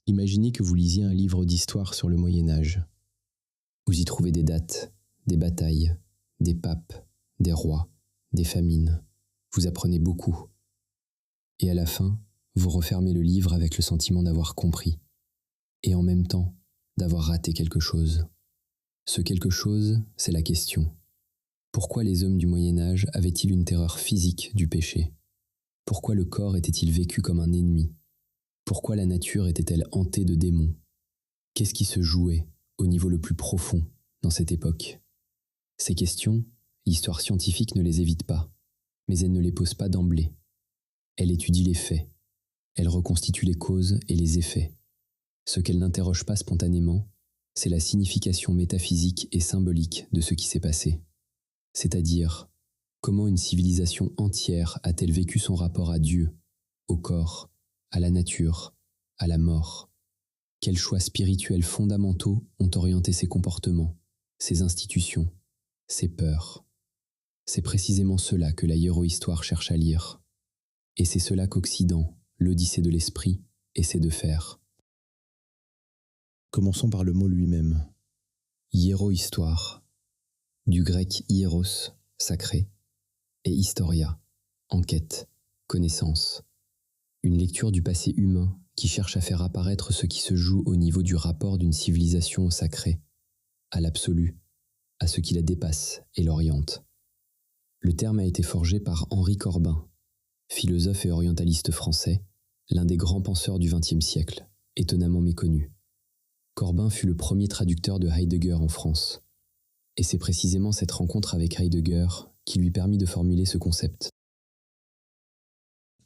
Imaginez que vous lisiez un livre d'histoire sur le Moyen-Âge. Vous y trouvez des dates, des batailles, des papes, des rois, des famines. Vous apprenez beaucoup. Et à la fin, vous refermez le livre avec le sentiment d'avoir compris. Et en même temps, d'avoir raté quelque chose. Ce quelque chose, c'est la question. Pourquoi les hommes du Moyen-Âge avaient-ils une terreur physique du péché? Pourquoi le corps était-il vécu comme un ennemi? Pourquoi la nature était-elle hantée de démons? Qu'est-ce qui se jouait au niveau le plus profond dans cette époque? Ces questions, l'histoire scientifique ne les évite pas, mais elle ne les pose pas d'emblée. Elle étudie les faits, elle reconstitue les causes et les effets. Ce qu'elle n'interroge pas spontanément, c'est la signification métaphysique et symbolique de ce qui s'est passé. C'est-à-dire, comment une civilisation entière a-t-elle vécu son rapport à Dieu, au corps, à la nature, à la mort? Quels choix spirituels fondamentaux ont orienté ses comportements, ses institutions, ses peurs? C'est précisément cela que la hiérohistoire cherche à lire. Et c'est cela qu'Occident, l'Odyssée de l'esprit, essaie de faire. Commençons par le mot lui-même. Hiérohistoire, du grec hieros, sacré, et historia, enquête, connaissance. Une lecture du passé humain qui cherche à faire apparaître ce qui se joue au niveau du rapport d'une civilisation au sacré, à l'absolu, à ce qui la dépasse et l'oriente. Le terme a été forgé par Henri Corbin, philosophe et orientaliste français, l'un des grands penseurs du XXe siècle, étonnamment méconnu. Corbin fut le premier traducteur de Heidegger en France, et c'est précisément cette rencontre avec Heidegger qui lui permit de formuler ce concept.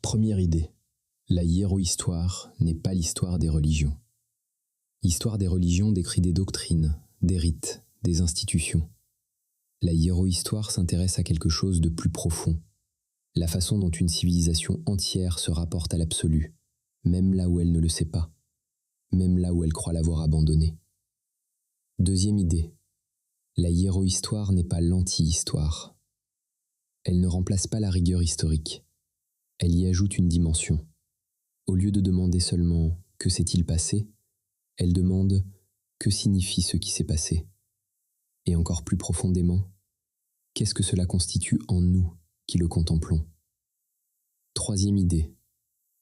Première idée. La hiérohistoire n'est pas l'histoire des religions. L'histoire des religions décrit des doctrines, des rites, des institutions. La hiérohistoire s'intéresse à quelque chose de plus profond, la façon dont une civilisation entière se rapporte à l'absolu, même là où elle ne le sait pas, même là où elle croit l'avoir abandonné. Deuxième idée, la hiérohistoire n'est pas l'anti-histoire. Elle ne remplace pas la rigueur historique, elle y ajoute une dimension. Au lieu de demander seulement « que s'est-il passé ?», elle demande « que signifie ce qui s'est passé ?» Et encore plus profondément, qu'est-ce que cela constitue en nous qui le contemplons? Troisième idée,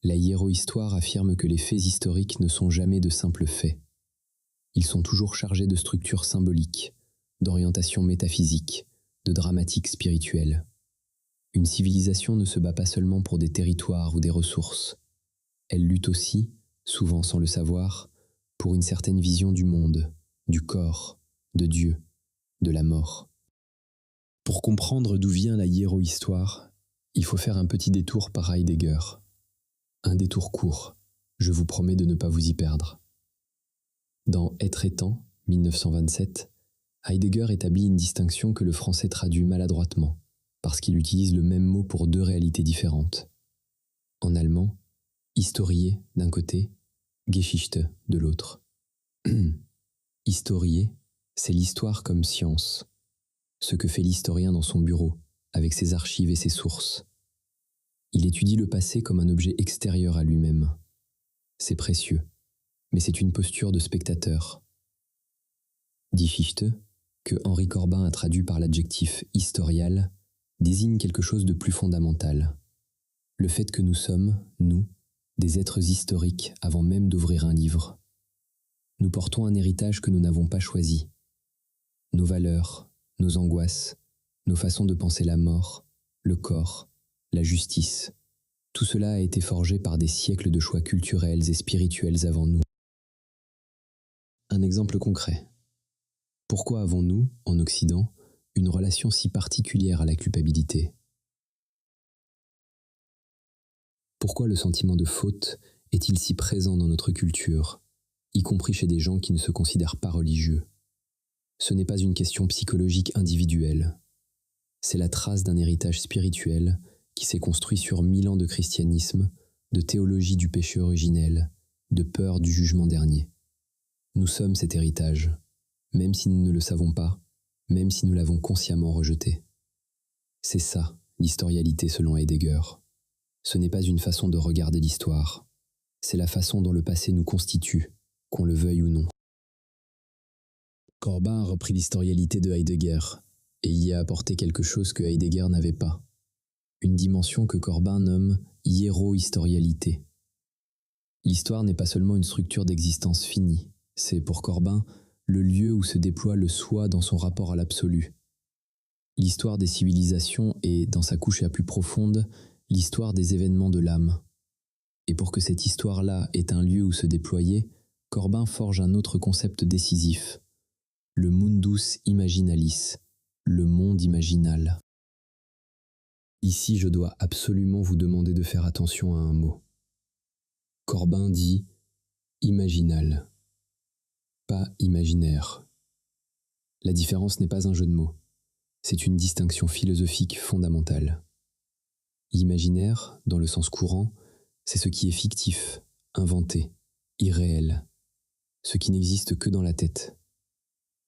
la hiérohistoire affirme que les faits historiques ne sont jamais de simples faits. Ils sont toujours chargés de structures symboliques, d'orientation métaphysique, de dramatique spirituelle. Une civilisation ne se bat pas seulement pour des territoires ou des ressources. Elle lutte aussi, souvent sans le savoir, pour une certaine vision du monde, du corps, de Dieu, de la mort. Pour comprendre d'où vient la hiérohistoire, il faut faire un petit détour par Heidegger. Un détour court, je vous promets de ne pas vous y perdre. Dans Être et temps, 1927, Heidegger établit une distinction que le français traduit maladroitement, parce qu'il utilise le même mot pour deux réalités différentes. En allemand, Historie d'un côté, Geschichte de l'autre. Historie, c'est l'histoire comme science, ce que fait l'historien dans son bureau, avec ses archives et ses sources. Il étudie le passé comme un objet extérieur à lui-même. C'est précieux, mais c'est une posture de spectateur. Die Fichte, que Henri Corbin a traduit par l'adjectif historial, désigne quelque chose de plus fondamental. Le fait que nous sommes, nous, des êtres historiques avant même d'ouvrir un livre. Nous portons un héritage que nous n'avons pas choisi. Nos valeurs, nos angoisses, nos façons de penser la mort, le corps, la justice, tout cela a été forgé par des siècles de choix culturels et spirituels avant nous. Un exemple concret. Pourquoi avons-nous, en Occident, une relation si particulière à la culpabilité? Pourquoi le sentiment de faute est-il si présent dans notre culture, y compris chez des gens qui ne se considèrent pas religieux? Ce n'est pas une question psychologique individuelle. C'est la trace d'un héritage spirituel qui s'est construit sur 1000 ans de christianisme, de théologie du péché originel, de peur du jugement dernier. Nous sommes cet héritage, même si nous ne le savons pas, même si nous l'avons consciemment rejeté. C'est ça, l'historialité selon Heidegger. Ce n'est pas une façon de regarder l'histoire, c'est la façon dont le passé nous constitue, qu'on le veuille ou non. Corbin a repris l'historialité de Heidegger, et y a apporté quelque chose que Heidegger n'avait pas. Une dimension que Corbin nomme hiéro-historialité. L'histoire n'est pas seulement une structure d'existence finie, c'est pour Corbin le lieu où se déploie le soi dans son rapport à l'absolu. L'histoire des civilisations est, dans sa couche la plus profonde, l'histoire des événements de l'âme. Et pour que cette histoire-là ait un lieu où se déployer, Corbin forge un autre concept décisif, le mundus imaginalis, le monde imaginal. Ici, je dois absolument vous demander de faire attention à un mot. Corbin dit « imaginal », pas « imaginaire ». La différence n'est pas un jeu de mots, c'est une distinction philosophique fondamentale. L'imaginaire, dans le sens courant, c'est ce qui est fictif, inventé, irréel, ce qui n'existe que dans la tête.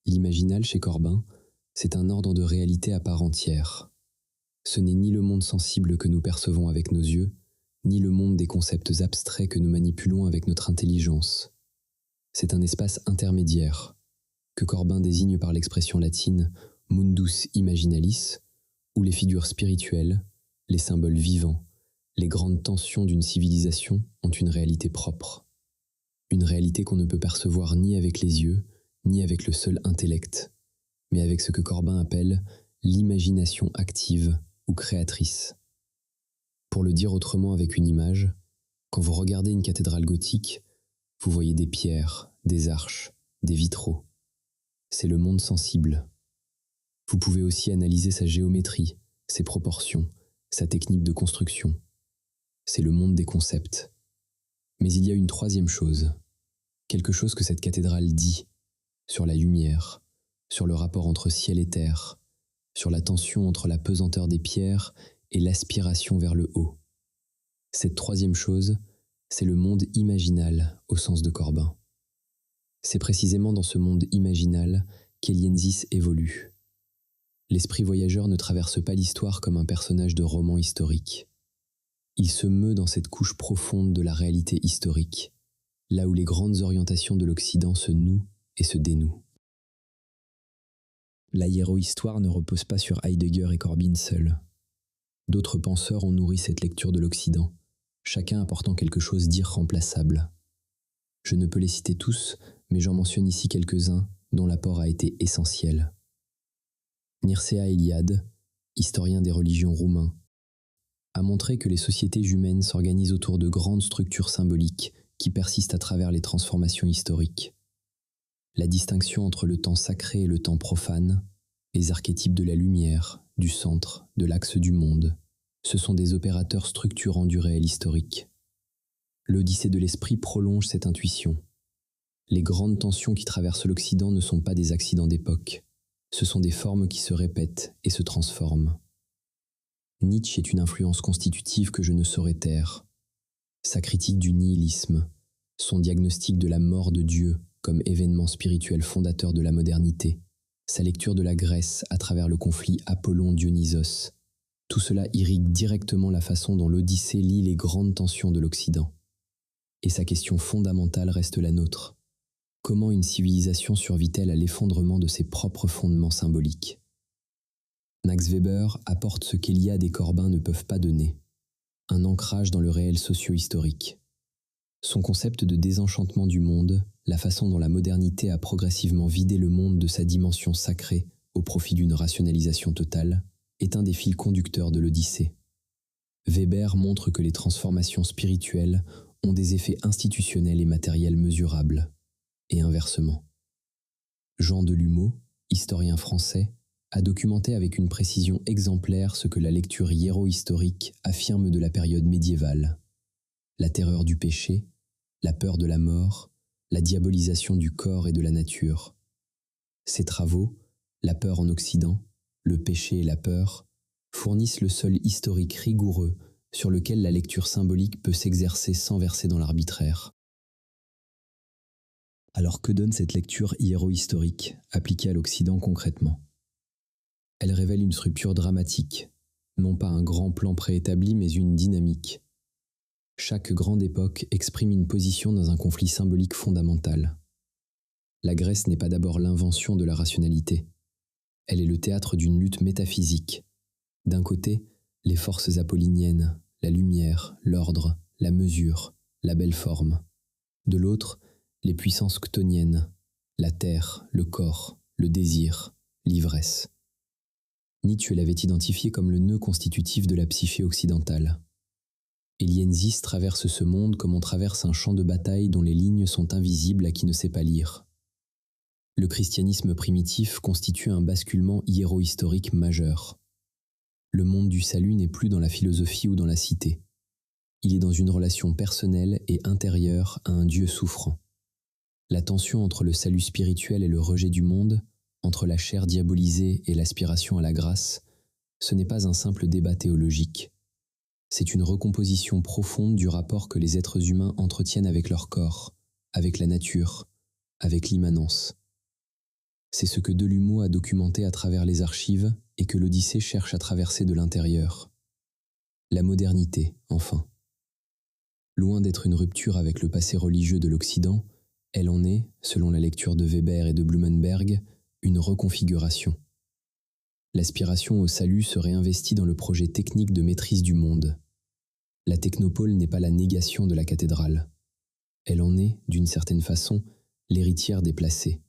L'imaginal, chez Corbin, c'est un ordre de réalité à part entière. Ce n'est ni le monde sensible que nous percevons avec nos yeux, ni le monde des concepts abstraits que nous manipulons avec notre intelligence. C'est un espace intermédiaire, que Corbin désigne par l'expression latine mundus imaginalis, où les figures spirituelles, les symboles vivants, les grandes tensions d'une civilisation ont une réalité propre. Une réalité qu'on ne peut percevoir ni avec les yeux, ni avec le seul intellect, mais avec ce que Corbin appelle l'imagination active ou créatrice. Pour le dire autrement avec une image, quand vous regardez une cathédrale gothique, vous voyez des pierres, des arches, des vitraux. C'est le monde sensible. Vous pouvez aussi analyser sa géométrie, ses proportions, sa technique de construction. C'est le monde des concepts. Mais il y a une troisième chose, quelque chose que cette cathédrale dit, sur la lumière, sur le rapport entre ciel et terre, sur la tension entre la pesanteur des pierres et l'aspiration vers le haut. Cette troisième chose, c'est le monde imaginal au sens de Corbin. C'est précisément dans ce monde imaginal qu'Eliensis évolue. L'esprit voyageur ne traverse pas l'histoire comme un personnage de roman historique. Il se meut dans cette couche profonde de la réalité historique, là où les grandes orientations de l'Occident se nouent et se dénouent. La hiérohistoire ne repose pas sur Heidegger et Corbin seuls. D'autres penseurs ont nourri cette lecture de l'Occident, chacun apportant quelque chose d'irremplaçable. Je ne peux les citer tous, mais j'en mentionne ici quelques-uns dont l'apport a été essentiel. Mircea Eliade, historien des religions roumain, a montré que les sociétés humaines s'organisent autour de grandes structures symboliques qui persistent à travers les transformations historiques. La distinction entre le temps sacré et le temps profane, les archétypes de la lumière, du centre, de l'axe du monde, ce sont des opérateurs structurants du réel historique. L'Odyssée de l'esprit prolonge cette intuition. Les grandes tensions qui traversent l'Occident ne sont pas des accidents d'époque, ce sont des formes qui se répètent et se transforment. Nietzsche est une influence constitutive que je ne saurais taire. Sa critique du nihilisme, son diagnostic de la mort de Dieu comme événement spirituel fondateur de la modernité, sa lecture de la Grèce à travers le conflit Apollon-Dionysos, tout cela irrigue directement la façon dont l'Odyssée lie les grandes tensions de l'Occident. Et sa question fondamentale reste la nôtre. Comment une civilisation survit-elle à l'effondrement de ses propres fondements symboliques ? Max Weber apporte ce qu'Eliade et Corbin ne peuvent pas donner, un ancrage dans le réel socio-historique. Son concept de désenchantement du monde, la façon dont la modernité a progressivement vidé le monde de sa dimension sacrée au profit d'une rationalisation totale, est un des fils conducteurs de l'Odyssée. Weber montre que les transformations spirituelles ont des effets institutionnels et matériels mesurables, et inversement. Jean Delumeau, historien français, a documenté avec une précision exemplaire ce que la lecture hiéro-historique affirme de la période médiévale. La terreur du péché, la peur de la mort, la diabolisation du corps et de la nature. Ces travaux, La peur en Occident, Le péché et la peur, fournissent le sol historique rigoureux sur lequel la lecture symbolique peut s'exercer sans verser dans l'arbitraire. Alors que donne cette lecture hiéro-historique appliquée à l'Occident concrètement ? Elle révèle une structure dramatique, non pas un grand plan préétabli mais une dynamique. Chaque grande époque exprime une position dans un conflit symbolique fondamental. La Grèce n'est pas d'abord l'invention de la rationalité. Elle est le théâtre d'une lutte métaphysique. D'un côté, les forces apolliniennes, la lumière, l'ordre, la mesure, la belle forme. De l'autre, les puissances chtoniennes, la terre, le corps, le désir, l'ivresse. Nietzsche l'avait identifié comme le nœud constitutif de la psyché occidentale. Elienzis traverse ce monde comme on traverse un champ de bataille dont les lignes sont invisibles à qui ne sait pas lire. Le christianisme primitif constitue un basculement hiéro-historique majeur. Le monde du salut n'est plus dans la philosophie ou dans la cité. Il est dans une relation personnelle et intérieure à un Dieu souffrant. La tension entre le salut spirituel et le rejet du monde, entre la chair diabolisée et l'aspiration à la grâce, ce n'est pas un simple débat théologique. C'est une recomposition profonde du rapport que les êtres humains entretiennent avec leur corps, avec la nature, avec l'immanence. C'est ce que Delumeau a documenté à travers les archives et que l'Odyssée cherche à traverser de l'intérieur. La modernité, enfin. Loin d'être une rupture avec le passé religieux de l'Occident, elle en est, selon la lecture de Weber et de Blumenberg, une reconfiguration. L'aspiration au salut se réinvestit dans le projet technique de maîtrise du monde. La technopole n'est pas la négation de la cathédrale. Elle en est, d'une certaine façon, l'héritière déplacée.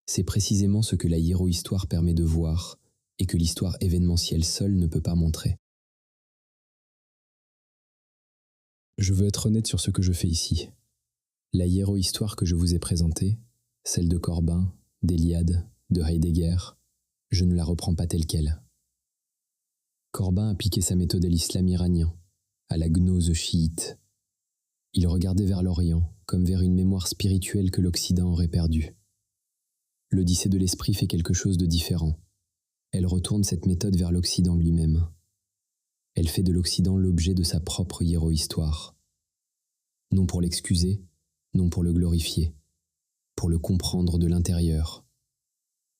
C'est précisément ce que la hiérohistoire permet de voir et que l'histoire événementielle seule ne peut pas montrer. Je veux être honnête sur ce que je fais ici. La hiérohistoire que je vous ai présentée, celle de Corbin, d'Eliade, de Heidegger, je ne la reprends pas telle qu'elle. Corbin appliquait sa méthode à l'islam iranien, à la gnose chiite. Il regardait vers l'Orient comme vers une mémoire spirituelle que l'Occident aurait perdue. L'Odyssée de l'esprit fait quelque chose de différent. Elle retourne cette méthode vers l'Occident lui-même. Elle fait de l'Occident l'objet de sa propre hiérohistoire. Non pour l'excuser, non pour le glorifier, pour le comprendre de l'intérieur,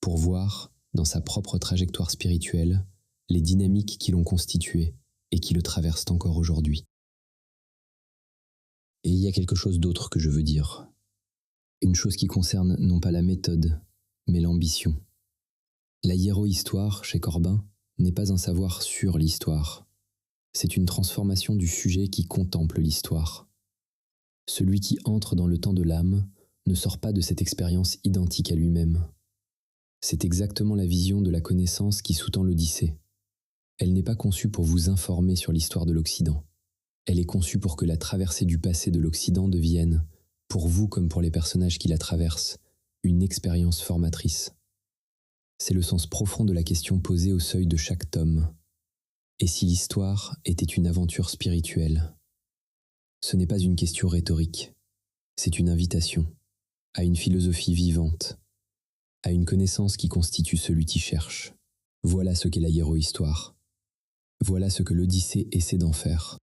pour voir, dans sa propre trajectoire spirituelle, les dynamiques qui l'ont constitué et qui le traversent encore aujourd'hui. Et il y a quelque chose d'autre que je veux dire. Une chose qui concerne non pas la méthode, mais l'ambition. La hiérohistoire, chez Corbin, n'est pas un savoir sur l'histoire. C'est une transformation du sujet qui contemple l'histoire. Celui qui entre dans le temps de l'âme ne sort pas de cette expérience identique à lui-même. C'est exactement la vision de la connaissance qui sous-tend l'Odyssée. Elle n'est pas conçue pour vous informer sur l'histoire de l'Occident. Elle est conçue pour que la traversée du passé de l'Occident devienne, pour vous comme pour les personnages qui la traversent, une expérience formatrice. C'est le sens profond de la question posée au seuil de chaque tome. Et si l'histoire était une aventure spirituelle? Ce n'est pas une question rhétorique, c'est une invitation à une philosophie vivante, à une connaissance qui constitue celui qui cherche. Voilà ce qu'est la hiérohistoire. Voilà ce que l'Odyssée essaie d'en faire.